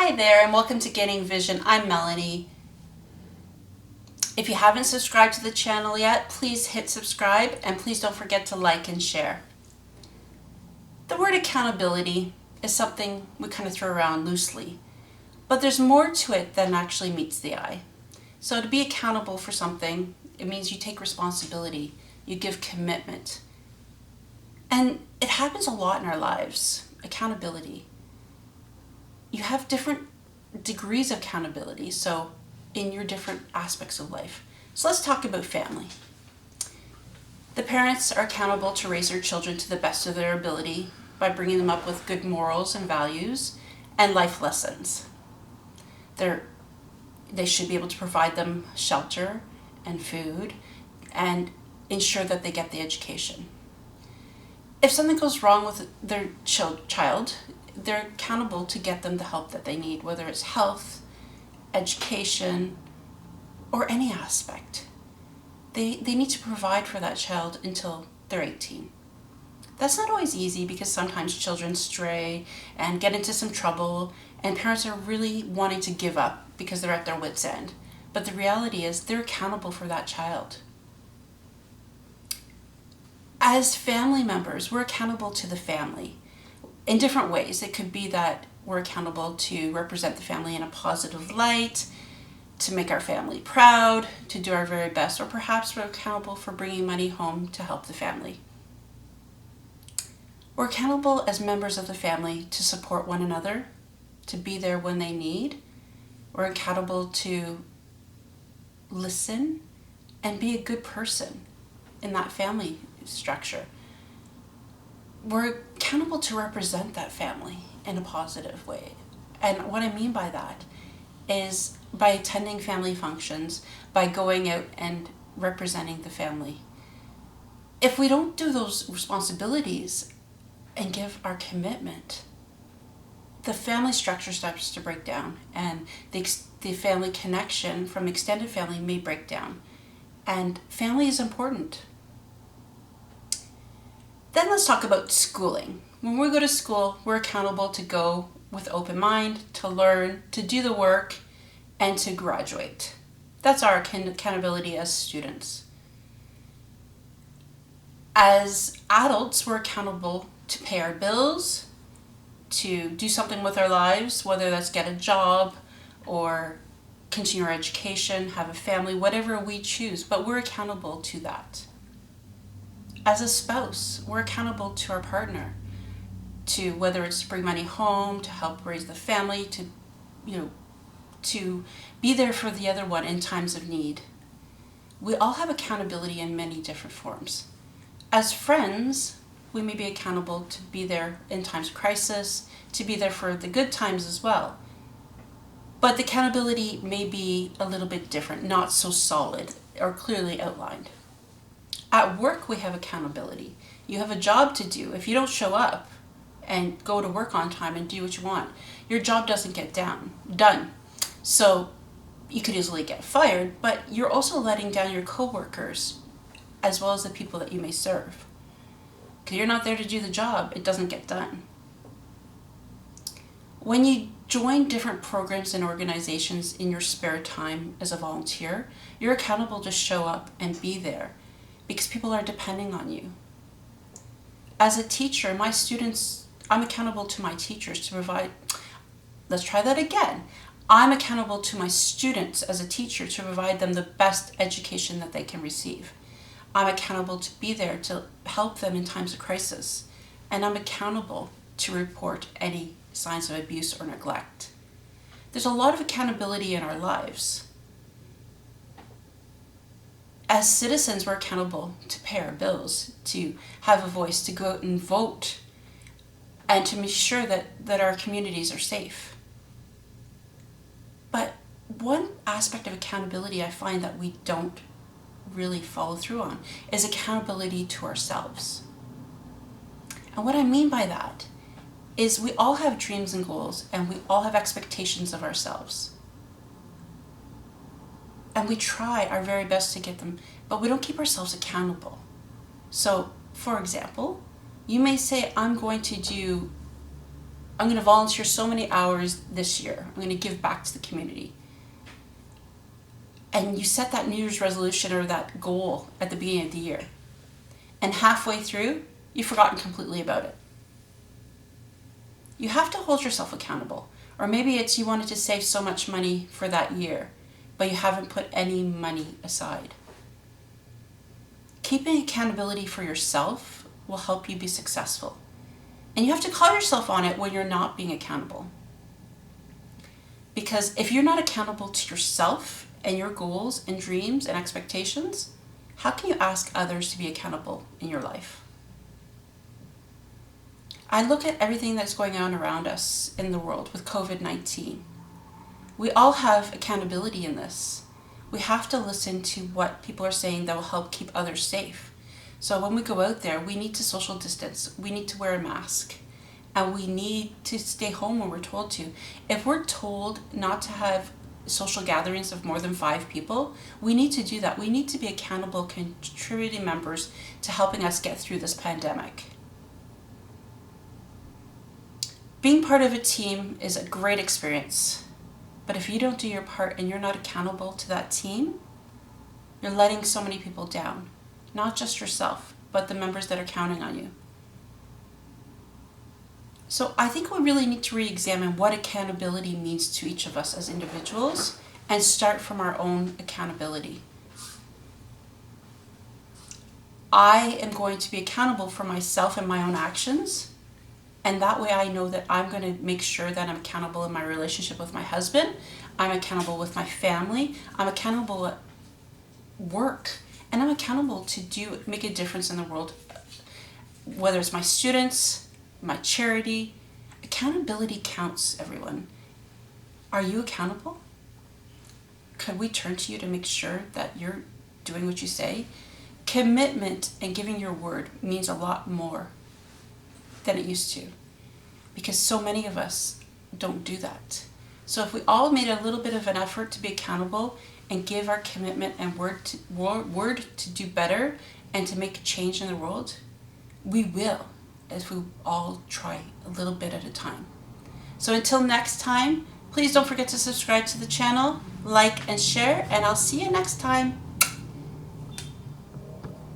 Hi there and welcome to Getting Vision. I'm Melanie. If you haven't subscribed to the channel yet, please hit subscribe and please don't forget to like and share. The word accountability is something we kind of throw around loosely, but there's more to it than actually meets the eye. So to be accountable for something, it means you take responsibility, you give commitment. And it happens a lot in our lives, accountability. You have different degrees of accountability, so in your different aspects of life. So let's talk about family. The parents are accountable to raise their children to the best of their ability by bringing them up with good morals and values and life lessons. They should be able to provide them shelter and food and ensure that they get the education. If something goes wrong with their child, they're accountable to get them the help that they need, whether it's health, education, or any aspect. They need to provide for that child until they're 18. That's not always easy because sometimes children stray and get into some trouble and parents are really wanting to give up because they're at their wits' end. But the reality is they're accountable for that child. As family members, we're accountable to the family in different ways. It could be that we're accountable to represent the family in a positive light, to make our family proud, to do our very best, or perhaps we're accountable for bringing money home to help the family. We're accountable as members of the family to support one another, to be there when they need. We're accountable to listen and be a good person in that family structure. We're accountable to represent that family in a positive way. And what I mean by that is by attending family functions, by going out and representing the family. If we don't do those responsibilities and give our commitment, the family structure starts to break down and the family connection from extended family may break down. And family is important. Then let's talk about schooling. When we go to school, we're accountable to go with open mind, to learn, to do the work, and to graduate. That's our accountability as students. As adults, we're accountable to pay our bills, to do something with our lives, whether that's get a job or continue our education, have a family, whatever we choose, but we're accountable to that. As a spouse, we're accountable to our partner, to whether it's to bring money home, to help raise the family, to be there for the other one in times of need. We all have accountability in many different forms. As friends, we may be accountable to be there in times of crisis, to be there for the good times as well. But the accountability may be a little bit different, not so solid or clearly outlined. At work, we have accountability. You have a job to do. If you don't show up and go to work on time and do what you want, your job doesn't get done. So you could easily get fired, but you're also letting down your coworkers as well as the people that you may serve. Because you're not there to do the job, it doesn't get done. When you join different programs and organizations in your spare time as a volunteer, you're accountable to show up and be there because people are depending on you. As a teacher, I'm accountable to my teachers to provide, let's try that again. I'm accountable to my students as a teacher to provide them the best education that they can receive. I'm accountable to be there to help them in times of crisis. And I'm accountable to report any signs of abuse or neglect. There's a lot of accountability in our lives. As citizens, we're accountable to pay our bills, to have a voice, to go out and vote, and to make sure that our communities are safe. But one aspect of accountability I find that we don't really follow through on is accountability to ourselves. And what I mean by that is we all have dreams and goals, and we all have expectations of ourselves. And we try our very best to get them, but we don't keep ourselves accountable. So, for example, you may say, I'm going to do I'm going to volunteer so many hours this year. I'm going to give back to the community. And you set that New Year's resolution or that goal at the beginning of the year. And halfway through, you've forgotten completely about it. You have to hold yourself accountable. Or maybe it's you wanted to save so much money for that year, but you haven't put any money aside. Keeping accountability for yourself will help you be successful. And you have to call yourself on it when you're not being accountable. Because if you're not accountable to yourself and your goals and dreams and expectations, how can you ask others to be accountable in your life? I look at everything that's going on around us in the world with COVID-19. We all have accountability in this. We have to listen to what people are saying that will help keep others safe. So when we go out there, we need to social distance. We need to wear a mask. And we need to stay home when we're told to. If we're told not to have social gatherings of more than 5 people, we need to do that. We need to be accountable, contributing members to helping us get through this pandemic. Being part of a team is a great experience. But if you don't do your part and you're not accountable to that team, you're letting so many people down. Not just yourself, but the members that are counting on you. So I think we really need to re-examine what accountability means to each of us as individuals and start from our own accountability. I am going to be accountable for myself and my own actions. And that way I know that I'm going to make sure that I'm accountable in my relationship with my husband. I'm accountable with my family. I'm accountable at work. And I'm accountable to make a difference in the world. Whether it's my students, my charity. Accountability counts, everyone. Are you accountable? Could we turn to you to make sure that you're doing what you say? Commitment and giving your word means a lot more than it used to, because so many of us don't do that. So if we all made a little bit of an effort to be accountable and give our commitment and word to do better and to make a change in the world, we will, if we all try a little bit at a time. So until next time, please don't forget to subscribe to the channel, like and share, and I'll see you next time.